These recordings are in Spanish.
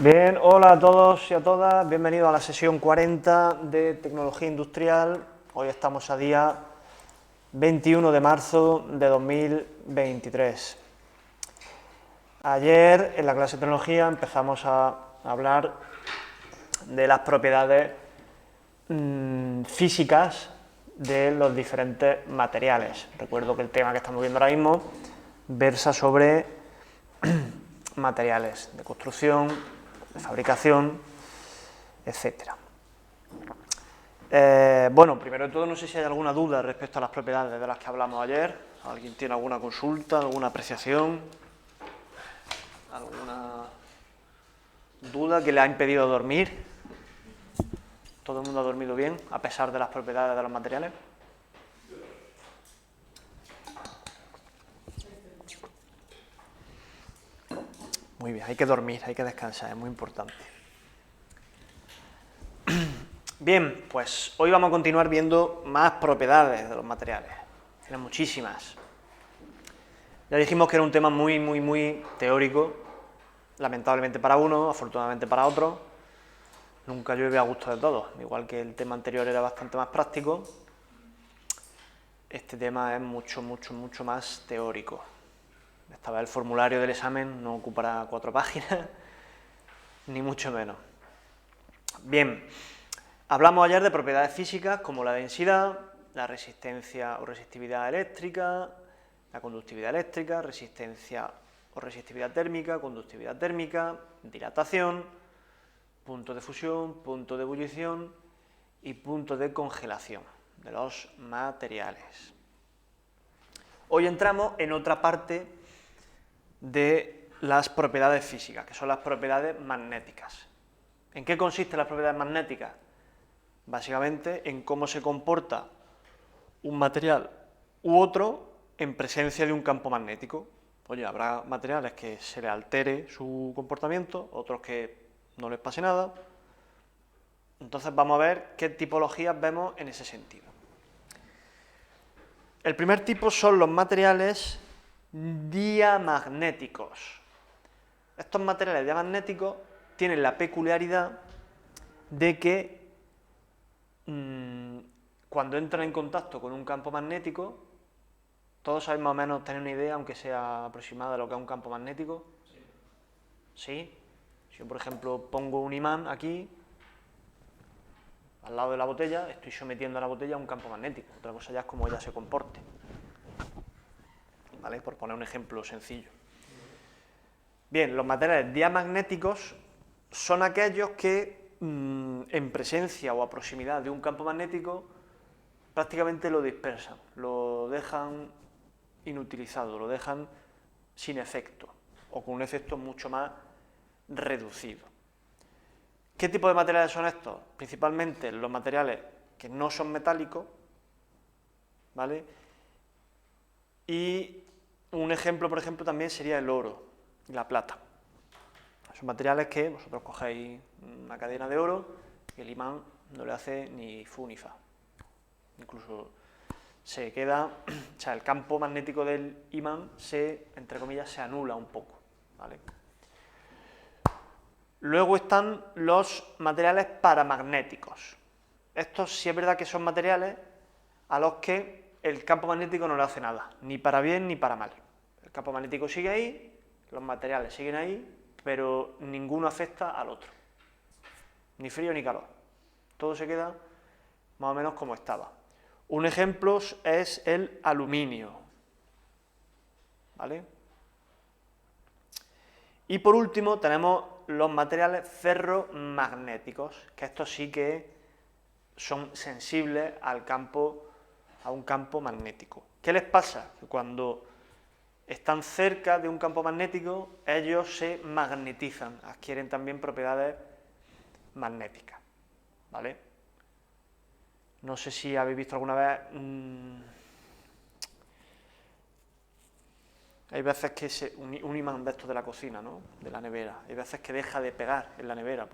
Bien, hola a todos y a todas, bienvenidos a la sesión 40 de Tecnología Industrial. Hoy estamos a día 21 de marzo de 2023. Ayer en la clase de Tecnología empezamos a hablar de las propiedades físicas de los diferentes materiales. Recuerdo que el tema que estamos viendo ahora mismo versa sobre materiales de construcción, de fabricación, etcétera. Bueno, primero de todo, no sé si hay alguna duda respecto a las propiedades de las que hablamos ayer. ¿Alguien tiene alguna consulta, alguna apreciación? ¿Alguna duda que le ha impedido dormir? ¿Todo el mundo ha dormido bien, a pesar de las propiedades de los materiales? Muy bien, hay que dormir, hay que descansar, es muy importante. Bien, pues hoy vamos a continuar viendo más propiedades de los materiales. Tienen muchísimas. Ya dijimos que era un tema muy teórico, lamentablemente para unos, afortunadamente para otros. Nunca llueve a gusto de todos. Igual que el tema anterior era bastante más práctico, este tema es mucho más teórico. Esta vez el formulario del examen no ocupará 4 páginas, ni mucho menos. Bien, hablamos ayer de propiedades físicas como la densidad, la resistencia o resistividad eléctrica, la conductividad eléctrica, resistencia o resistividad térmica, conductividad térmica, dilatación, punto de fusión, punto de ebullición y punto de congelación de los materiales. Hoy entramos en otra parte de las propiedades físicas, que son las propiedades magnéticas. ¿En qué consisten las propiedades magnéticas? Básicamente en cómo se comporta un material u otro en presencia de un campo magnético. Oye, habrá materiales que se les altere su comportamiento, otros que no les pase nada. Entonces vamos a ver qué tipologías vemos en ese sentido. El primer tipo son los materiales diamagnéticos. Estos materiales diamagnéticos tienen la peculiaridad de que cuando entran en contacto con un campo magnético, todos sabéis más o menos, tener una idea, aunque sea aproximada, de lo que es un campo magnético. ¿Sí? Si yo, por ejemplo, pongo un imán aquí, al lado de la botella, estoy sometiendo a la botella a un campo magnético. Otra cosa ya es cómo ella se comporte. ¿Vale? Por poner un ejemplo sencillo. Bien, los materiales diamagnéticos son aquellos que en presencia o a proximidad de un campo magnético prácticamente lo dispersan, lo dejan inutilizado, lo dejan sin efecto o con un efecto mucho más reducido. ¿Qué tipo de materiales son estos? Principalmente los materiales que no son metálicos, ¿vale? Y un ejemplo, por ejemplo, también sería el oro y la plata. Son materiales que vosotros cogéis una cadena de oro y el imán no le hace ni fu ni fa. Incluso se queda, o sea, el campo magnético del imán entre comillas, se anula un poco, ¿vale? Luego están los materiales paramagnéticos. Estos sí es verdad que son materiales a los que el campo magnético no le hace nada, ni para bien ni para mal. El campo magnético sigue ahí, los materiales siguen ahí, pero ninguno afecta al otro. Ni frío ni calor. Todo se queda más o menos como estaba. Un ejemplo es el aluminio, ¿vale? Y por último tenemos los materiales ferromagnéticos, que estos sí que son sensibles a un campo magnético. ¿Qué les pasa? Que cuando están cerca de un campo magnético, ellos se magnetizan, adquieren también propiedades magnéticas, ¿vale? No sé si habéis visto alguna vez, hay veces que un imán de estos de la cocina, ¿no? De la nevera, hay veces que deja de pegar en la nevera,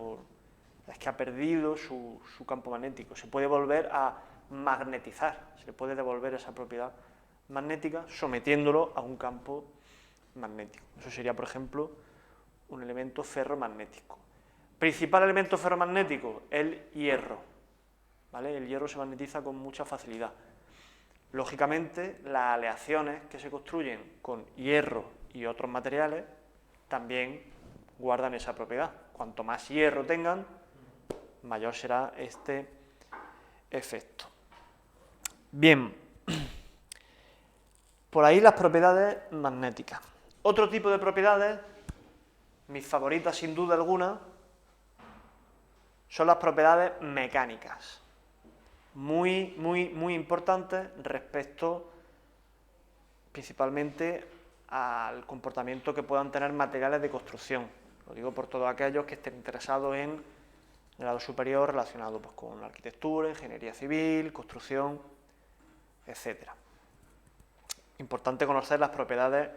es que ha perdido su campo magnético, se puede volver a magnetizar, se le puede devolver esa propiedad magnética sometiéndolo a un campo magnético. Eso sería, por ejemplo, un elemento ferromagnético. Principal elemento ferromagnético, el hierro. ¿Vale? El hierro se magnetiza con mucha facilidad. Lógicamente, las aleaciones que se construyen con hierro y otros materiales también guardan esa propiedad. Cuanto más hierro tengan, mayor será este efecto. Bien, por ahí las propiedades magnéticas. Otro tipo de propiedades, mis favoritas sin duda alguna, son las propiedades mecánicas. Muy importantes respecto principalmente al comportamiento que puedan tener materiales de construcción. Lo digo por todos aquellos que estén interesados en grado superior relacionado pues, con la arquitectura, ingeniería civil, construcción, etc. Importante conocer las propiedades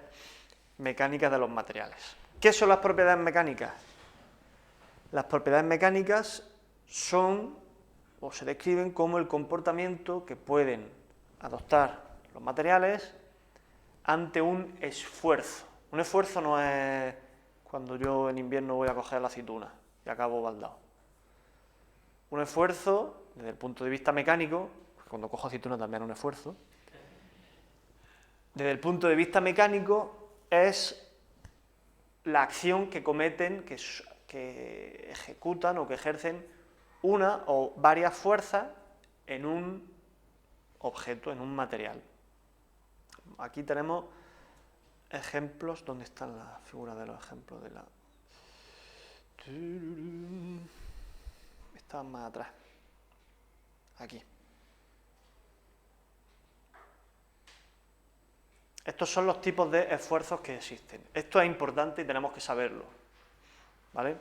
mecánicas de los materiales. ¿Qué son las propiedades mecánicas? Las propiedades mecánicas son o se describen como el comportamiento que pueden adoptar los materiales ante un esfuerzo. Un esfuerzo no es cuando yo en invierno voy a coger la aceituna y acabo baldado. Un esfuerzo, desde el punto de vista mecánico, cuando cojo aceituna también es un esfuerzo, desde el punto de vista mecánico es la acción que cometen, que ejecutan o que ejercen una o varias fuerzas en un objeto, en un material. Aquí tenemos ejemplos. ¿Dónde están las figuras de los ejemplos de la...? Están más atrás. Aquí. Estos son los tipos de esfuerzos que existen. Esto es importante y tenemos que saberlo, ¿vale?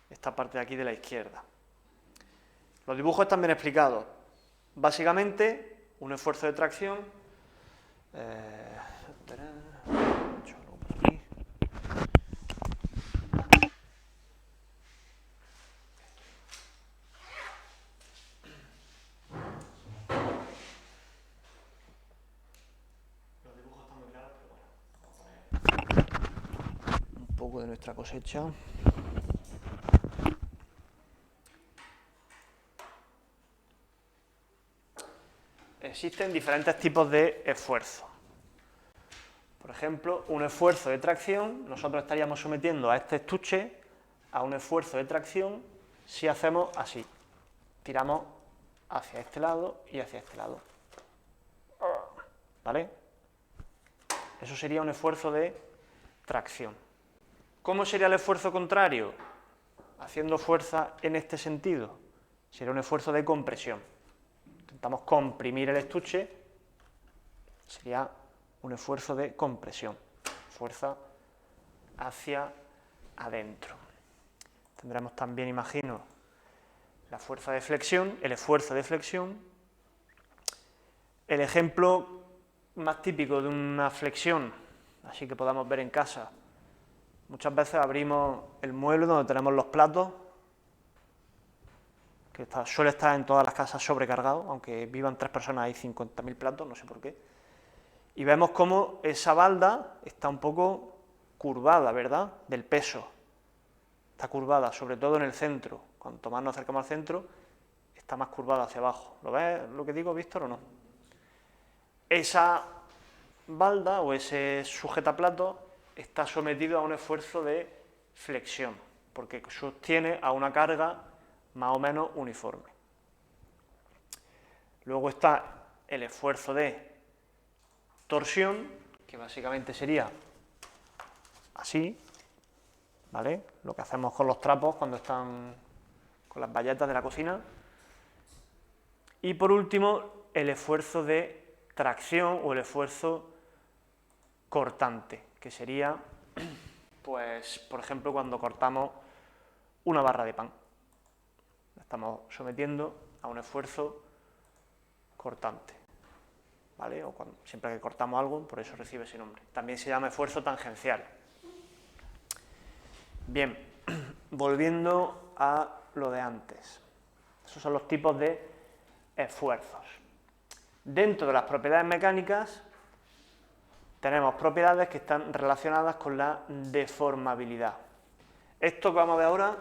Esta parte de aquí de la izquierda. Los dibujos están bien explicados. Básicamente, un esfuerzo de tracción. Los dibujos están muy claros, pero bueno, vamos a poner un poco de nuestra cosecha. Existen diferentes tipos de esfuerzo. Por ejemplo, un esfuerzo de tracción, nosotros estaríamos sometiendo a este estuche a un esfuerzo de tracción si hacemos así. Tiramos hacia este lado y hacia este lado. ¿Vale? Eso sería un esfuerzo de tracción. ¿Cómo sería el esfuerzo contrario? Haciendo fuerza en este sentido. Sería un esfuerzo de compresión. Intentamos comprimir el estuche, sería un esfuerzo de compresión, fuerza hacia adentro. Tendremos también, imagino, la fuerza de flexión, el esfuerzo de flexión. El ejemplo más típico de una flexión, así que podamos ver en casa, muchas veces abrimos el mueble donde tenemos los platos, que suele estar en todas las casas sobrecargado, aunque vivan 3 personas hay 50.000 platos, no sé por qué. Y vemos cómo esa balda está un poco curvada, ¿verdad?, del peso. Está curvada, sobre todo en el centro. Cuanto más nos acercamos al centro, está más curvada hacia abajo. ¿Lo ves lo que digo, Víctor, o no? Esa balda o ese sujetaplato está sometido a un esfuerzo de flexión, porque sostiene a una carga más o menos uniforme. Luego está el esfuerzo de torsión, que básicamente sería así, ¿vale? Lo que hacemos con los trapos cuando están con las bayetas de la cocina. Y por último, el esfuerzo de tracción o el esfuerzo cortante, que sería, pues, por ejemplo, cuando cortamos una barra de pan. Estamos sometiendo a un esfuerzo cortante, ¿vale? O siempre que cortamos algo, por eso recibe ese nombre. También se llama esfuerzo tangencial. Bien, volviendo a lo de antes. Esos son los tipos de esfuerzos. Dentro de las propiedades mecánicas tenemos propiedades que están relacionadas con la deformabilidad. Esto que vamos a ver ahora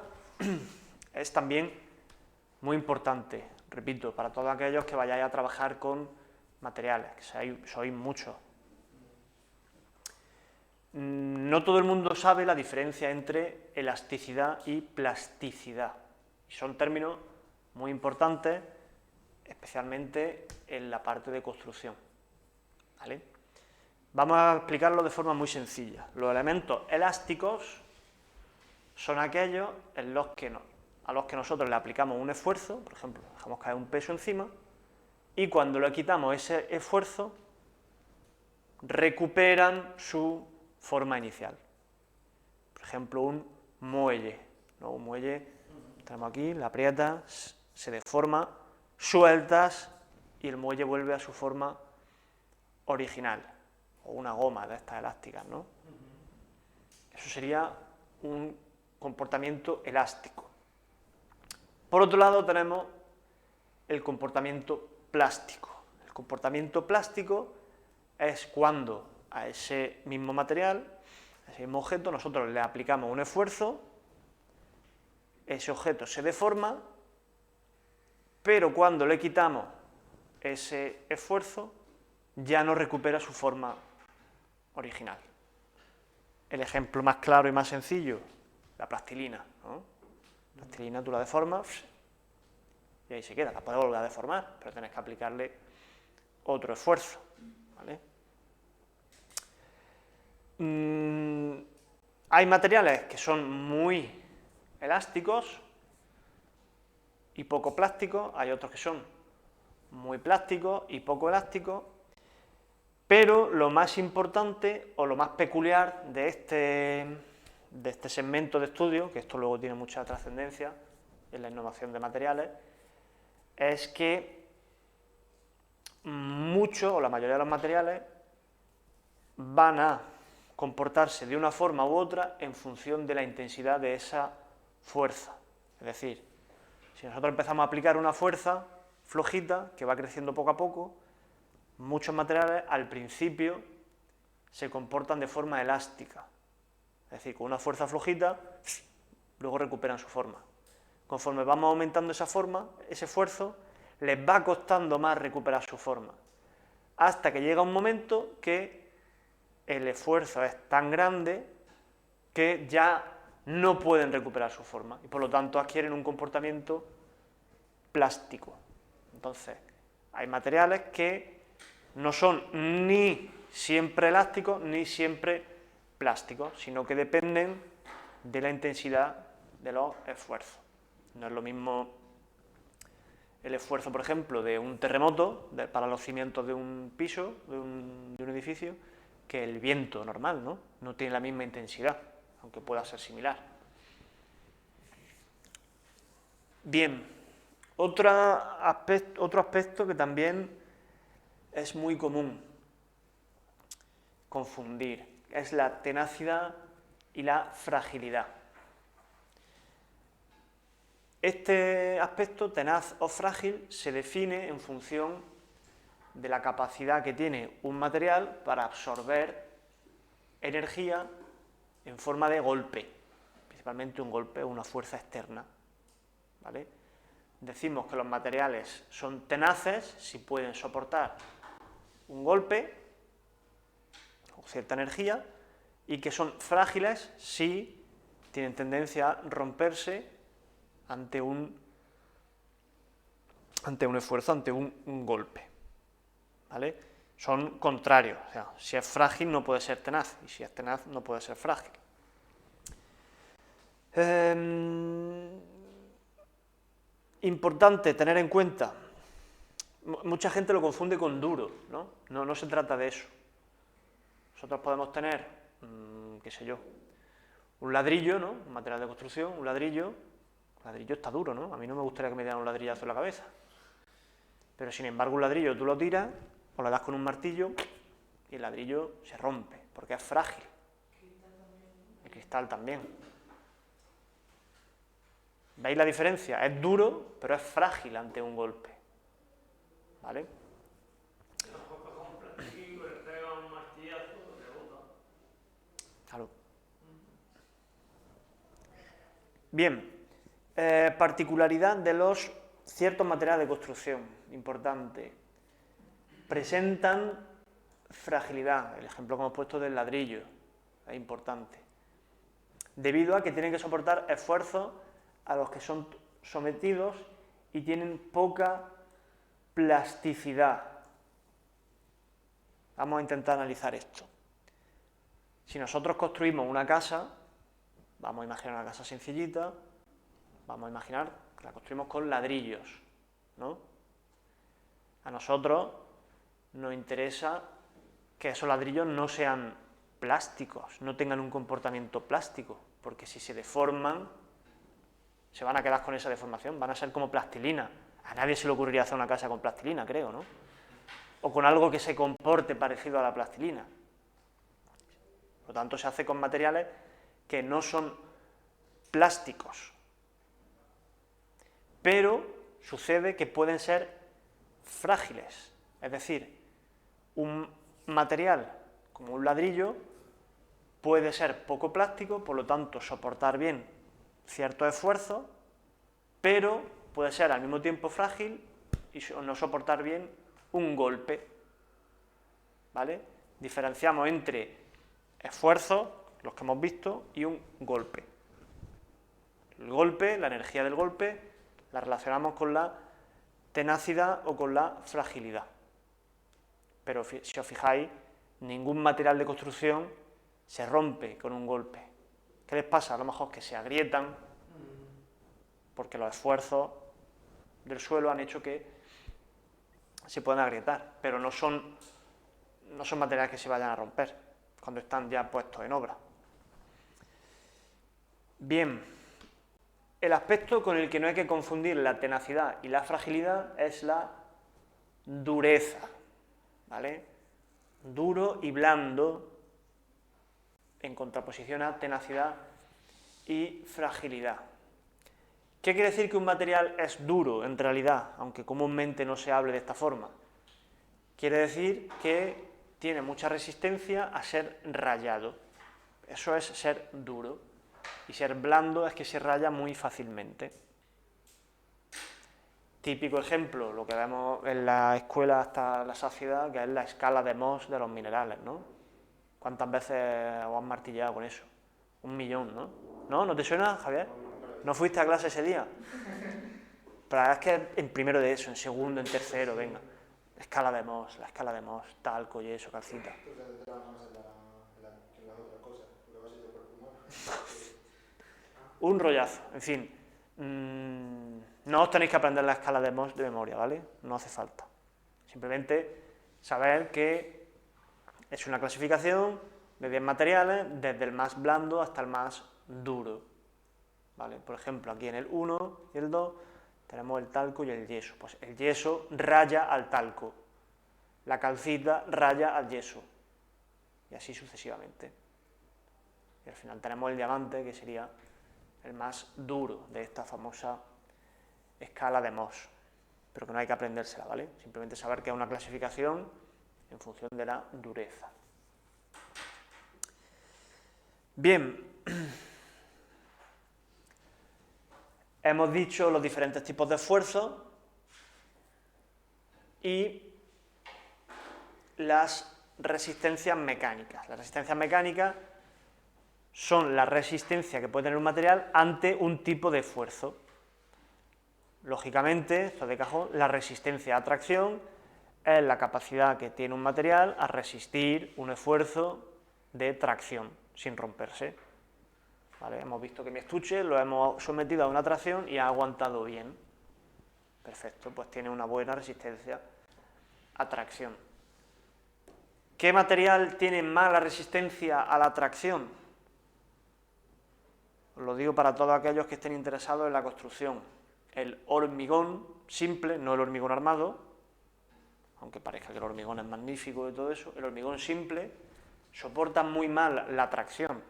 es también muy importante, repito, para todos aquellos que vayáis a trabajar con materiales, que sois muchos. No todo el mundo sabe la diferencia entre elasticidad y plasticidad. Son términos muy importantes, especialmente en la parte de construcción. ¿Vale? Vamos a explicarlo de forma muy sencilla. Los elementos elásticos son aquellos a los que nosotros le aplicamos un esfuerzo, por ejemplo, dejamos caer un peso encima, y cuando le quitamos ese esfuerzo, recuperan su forma inicial. Por ejemplo, un muelle, ¿no? Un muelle, tenemos aquí, la aprietas, se deforma, sueltas y el muelle vuelve a su forma original, o una goma de estas elásticas, ¿no? Eso sería un comportamiento elástico. Por otro lado tenemos el comportamiento plástico. El comportamiento plástico es cuando a ese mismo material, a ese mismo objeto, nosotros le aplicamos un esfuerzo, ese objeto se deforma, pero cuando le quitamos ese esfuerzo, ya no recupera su forma original. El ejemplo más claro y más sencillo, la plastilina, ¿no? La plastilina tú la deformas y ahí se queda, la puedes volver a deformar, pero tienes que aplicarle otro esfuerzo, ¿vale? Hay materiales que son muy elásticos y poco plásticos, hay otros que son muy plásticos y poco elásticos, pero lo más importante o lo más peculiar de este segmento de estudio, que esto luego tiene mucha trascendencia en la innovación de materiales, es que muchos o la mayoría de los materiales van a comportarse de una forma u otra en función de la intensidad de esa fuerza. Es decir, si nosotros empezamos a aplicar una fuerza flojita, que va creciendo poco a poco, muchos materiales al principio se comportan de forma elástica. Es decir, con una fuerza flojita, luego recuperan su forma. Conforme vamos aumentando esa forma, ese esfuerzo, les va costando más recuperar su forma. Hasta que llega un momento que el esfuerzo es tan grande que ya no pueden recuperar su forma y por lo tanto adquieren un comportamiento plástico. Entonces, hay materiales que no son ni siempre elásticos ni siempre plásticos, sino que dependen de la intensidad de los esfuerzos. No es lo mismo el esfuerzo, por ejemplo, de un terremoto para los cimientos de un piso, de un edificio, que el viento normal, ¿no? No tiene la misma intensidad, aunque pueda ser similar. Bien, otro aspecto que también es muy común confundir es la tenacidad y la fragilidad. Este aspecto, tenaz o frágil, se define en función de la capacidad que tiene un material para absorber energía en forma de golpe, principalmente un golpe o una fuerza externa, ¿vale? Decimos que los materiales son tenaces si pueden soportar un golpe o cierta energía, y que son frágiles si tienen tendencia a romperse ante un esfuerzo, ante un golpe, ¿vale? Son contrarios, o sea, si es frágil no puede ser tenaz, y si es tenaz no puede ser frágil. Importante tener en cuenta, mucha gente lo confunde con duro, ¿no? No se trata de eso. Nosotros podemos tener, qué sé yo, un ladrillo, ¿no? Un material de construcción, un ladrillo está duro, ¿no? A mí no me gustaría que me dieran un ladrillazo en la cabeza. Pero sin embargo un ladrillo tú lo tiras o le das con un martillo y el ladrillo se rompe, porque es frágil. El cristal también. ¿Veis la diferencia? Es duro, pero es frágil ante un golpe. ¿Vale? Claro. Bien, Particularidad de los ciertos materiales de construcción, importante. Presentan fragilidad, el ejemplo que hemos puesto del ladrillo, es importante. Debido a que tienen que soportar esfuerzos a los que son sometidos y tienen poca plasticidad. Vamos a intentar analizar esto. Si nosotros construimos una casa, vamos a imaginar una casa sencillita, vamos a imaginar que la construimos con ladrillos, ¿no? A nosotros nos interesa que esos ladrillos no sean plásticos, no tengan un comportamiento plástico, porque si se deforman, se van a quedar con esa deformación, van a ser como plastilina. A nadie se le ocurriría hacer una casa con plastilina, creo, ¿no? O con algo que se comporte parecido a la plastilina. Por lo tanto, se hace con materiales que no son plásticos. Pero sucede que pueden ser frágiles. Es decir, un material como un ladrillo puede ser poco plástico, por lo tanto, soportar bien cierto esfuerzo, pero puede ser al mismo tiempo frágil y no soportar bien un golpe. ¿Vale? Diferenciamos entre esfuerzos, los que hemos visto, y un golpe. El golpe, la energía del golpe, la relacionamos con la tenacidad o con la fragilidad. Pero si os fijáis, ningún material de construcción se rompe con un golpe. ¿Qué les pasa? A lo mejor que se agrietan porque los esfuerzos del suelo han hecho que se puedan agrietar, pero no son materiales que se vayan a romper cuando están ya puestos en obra. Bien, el aspecto con el que no hay que confundir la tenacidad y la fragilidad es la dureza, ¿vale? Duro y blando en contraposición a tenacidad y fragilidad. ¿Qué quiere decir que un material es duro en realidad, aunque comúnmente no se hable de esta forma? Quiere decir que tiene mucha resistencia a ser rayado. Eso es ser duro. Y ser blando es que se raya muy fácilmente. Típico ejemplo, lo que vemos en la escuela hasta la saciedad, que es la escala de Mohs de los minerales, ¿no? ¿Cuántas veces os han martillado con eso? 1.000.000, ¿no? ¿No? ¿No te suena, Javier? ¿No fuiste a clase ese día? Pero es que en primero de eso, en segundo, en tercero, venga. La escala de Mohs, talco, yeso, calcita. Un rollazo, en fin. No os tenéis que aprender la escala de Mohs de memoria, ¿vale? No hace falta. Simplemente saber que es una clasificación de 10 materiales, desde el más blando hasta el más duro, ¿vale? Por ejemplo, aquí en el 1 y el 2 tenemos el talco y el yeso. Pues el yeso raya al talco, la calcita raya al yeso, y así sucesivamente. Y al final tenemos el diamante, que sería el más duro de esta famosa escala de Mohs, pero que no hay que aprendérsela, ¿vale? Simplemente saber que es una clasificación en función de la dureza. Bien, hemos dicho los diferentes tipos de esfuerzo y las resistencias mecánicas. Las resistencias mecánicas son la resistencia que puede tener un material ante un tipo de esfuerzo. Lógicamente, esto de cajón, la resistencia a tracción es la capacidad que tiene un material a resistir un esfuerzo de tracción sin romperse. ¿Vale? Hemos visto que mi estuche lo hemos sometido a una tracción y ha aguantado bien. Perfecto, pues tiene una buena resistencia a tracción. ¿Qué material tiene mala resistencia a la tracción? Os lo digo para todos aquellos que estén interesados en la construcción. El hormigón simple, no el hormigón armado, aunque parezca que el hormigón es magnífico y todo eso, el hormigón simple soporta muy mal la tracción,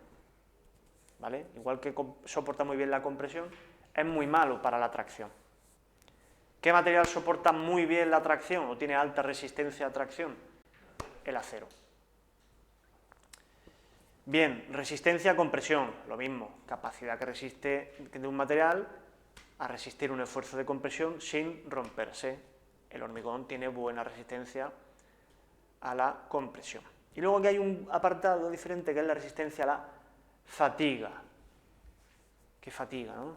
¿vale? Igual que soporta muy bien la compresión, es muy malo para la tracción. ¿Qué material soporta muy bien la tracción o tiene alta resistencia a tracción? El acero. Bien, resistencia a compresión, lo mismo, capacidad que resiste de un material a resistir un esfuerzo de compresión sin romperse. El hormigón tiene buena resistencia a la compresión. Y luego aquí hay un apartado diferente que es la resistencia a la fatiga. Qué fatiga, ¿no?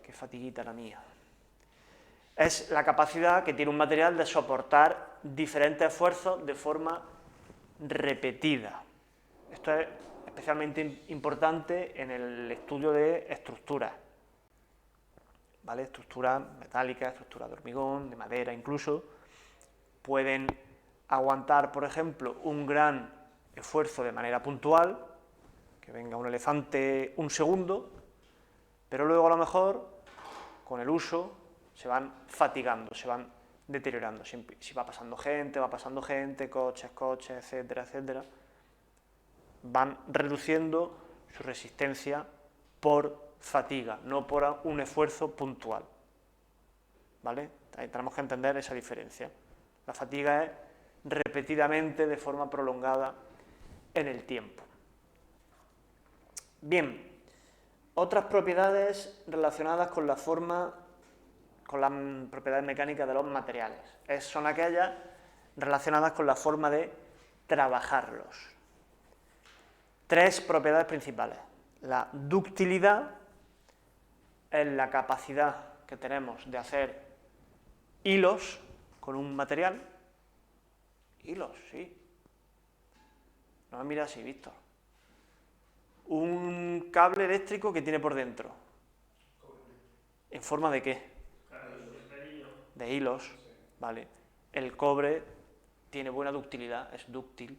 Qué fatiguita la mía. Es la capacidad que tiene un material de soportar diferentes esfuerzos de forma repetida. Esto es especialmente importante en el estudio de estructuras, ¿vale? Estructuras metálicas, estructuras de hormigón, de madera incluso, pueden aguantar, por ejemplo, un gran esfuerzo de manera puntual, que venga un elefante un segundo, pero luego a lo mejor, con el uso, se van fatigando, se van deteriorando. Si va pasando gente, coches, etcétera, etcétera, van reduciendo su resistencia por fatiga, no por un esfuerzo puntual. ¿Vale? Ahí tenemos que entender esa diferencia. La fatiga es repetidamente, de forma prolongada en el tiempo. Bien, otras propiedades relacionadas con la forma, con las propiedades mecánicas de los materiales, son aquellas relacionadas con la forma de trabajarlos. Tres propiedades principales. La ductilidad es la capacidad que tenemos de hacer hilos con un material. Hilos, sí. No me mira así, Víctor. Un cable eléctrico que tiene por dentro. ¿En forma de qué? De hilos, vale. El cobre tiene buena ductilidad, es dúctil.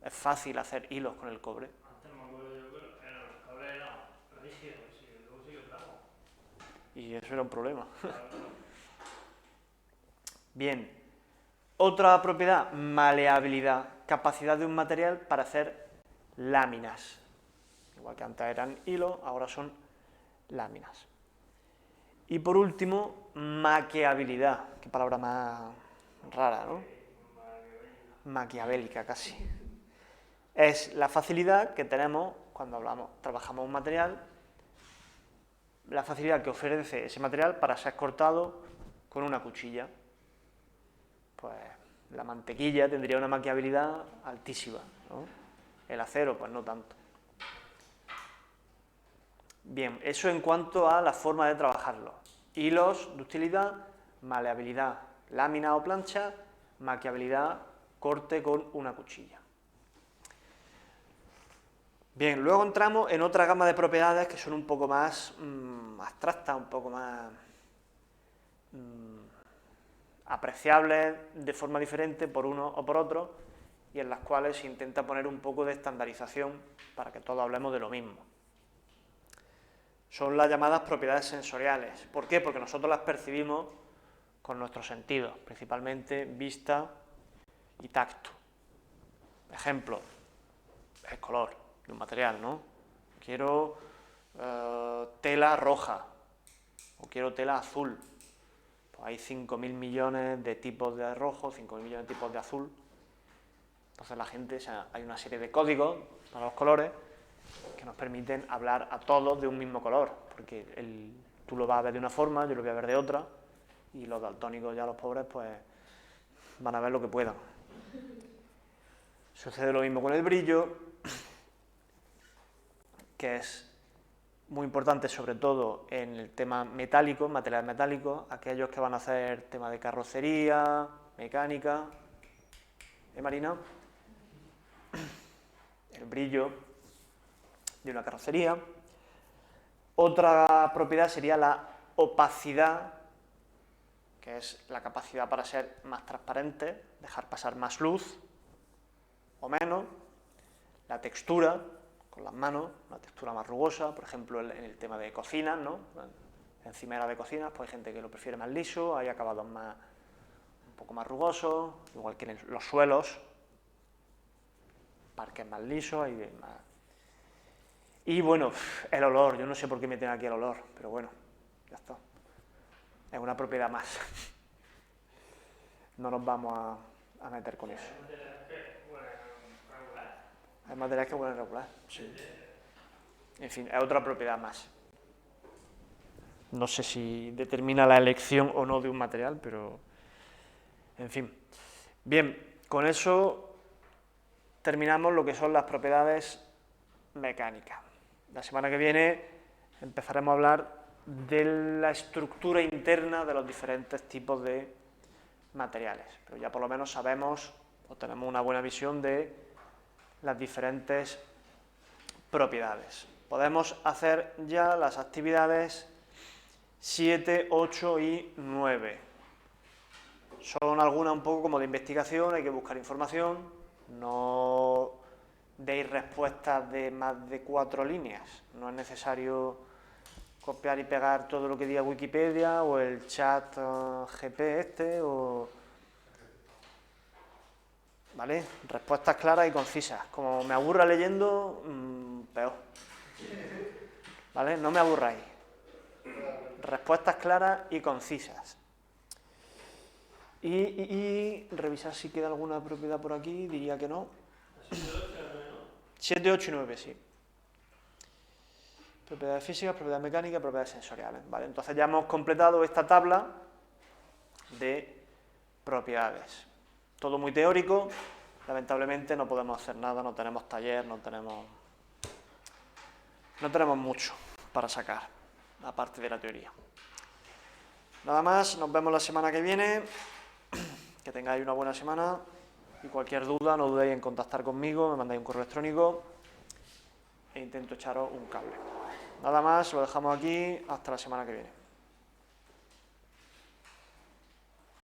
Es fácil hacer hilos con el cobre. Y eso era un problema. Bien. Otra propiedad, maleabilidad, capacidad de un material para hacer láminas. Igual que antes eran hilos, ahora son láminas. Y por último, maquiabilidad. Qué palabra más rara, ¿no? Maquiavélica casi. Es la facilidad que tenemos cuando trabajamos un material, la facilidad que ofrece ese material para ser cortado con una cuchilla. Pues la mantequilla tendría una maquiabilidad altísima, ¿no? El acero, pues no tanto. Bien, eso en cuanto a la forma de trabajarlo. Hilos, ductilidad, maleabilidad, lámina o plancha, maquiabilidad, corte con una cuchilla. Bien, luego entramos en otra gama de propiedades que son un poco más abstractas, un poco más apreciables de forma diferente por uno o por otro, y en las cuales se intenta poner un poco de estandarización para que todos hablemos de lo mismo. Son las llamadas propiedades sensoriales. ¿Por qué? Porque nosotros las percibimos con nuestros sentidos, principalmente vista y tacto. Ejemplo, el color de un material, ¿no? Quiero tela roja o quiero tela azul. Pues hay 5.000 millones de tipos de rojo, 5.000 millones de tipos de azul. Entonces la gente, hay una serie de códigos para los colores que nos permiten hablar a todos de un mismo color, porque tú lo vas a ver de una forma, yo lo voy a ver de otra, y los daltónicos, ya los pobres, pues van a ver lo que puedan. Sucede lo mismo con el brillo, que es muy importante sobre todo en el tema metálico, materiales metálicos, aquellos que van a hacer tema de carrocería, mecánica, Marina? El brillo de una carrocería. Otra propiedad sería la opacidad, que es la capacidad para ser más transparente, dejar pasar más luz o menos. La textura, con las manos, una textura más rugosa, por ejemplo en el tema de cocinas, ¿no? Encimera de cocinas, pues hay gente que lo prefiere más liso, hay acabados un poco más rugosos, igual que en los suelos, parques más lisos, hay más. Y bueno, el olor, yo no sé por qué meten aquí el olor, pero bueno, ya está. Es una propiedad más. No nos vamos a meter con eso. Hay materiales que huelen regular, sí. En fin, es otra propiedad más. no sé si determina la elección o no de un material, pero en fin. Bien, con eso terminamos lo que son las propiedades mecánicas. La semana que viene empezaremos a hablar de la estructura interna de los diferentes tipos de materiales, pero ya por lo menos sabemos o tenemos una buena visión de las diferentes propiedades. Podemos hacer ya las actividades 7, 8 y 9. Son algunas un poco como de investigación, hay que buscar información, no deis respuestas de más de 4 líneas, no es necesario copiar y pegar todo lo que diga Wikipedia o el chat GP ¿vale? Respuestas claras y concisas. Como me aburra leyendo, peor. ¿Vale? No me aburráis. Respuestas claras y concisas. Y revisar si queda alguna propiedad por aquí, diría que no. 7, 8 y 9, sí. Propiedades físicas, propiedades mecánicas, propiedades sensoriales. ¿Vale? Entonces ya hemos completado esta tabla de propiedades. Todo muy teórico, lamentablemente no podemos hacer nada, no tenemos taller, no tenemos mucho para sacar, aparte de la teoría. Nada más, nos vemos la semana que viene, que tengáis una buena semana y cualquier duda no dudéis en contactar conmigo, me mandáis un correo electrónico e intento echaros un cable. Nada más, lo dejamos aquí, hasta la semana que viene.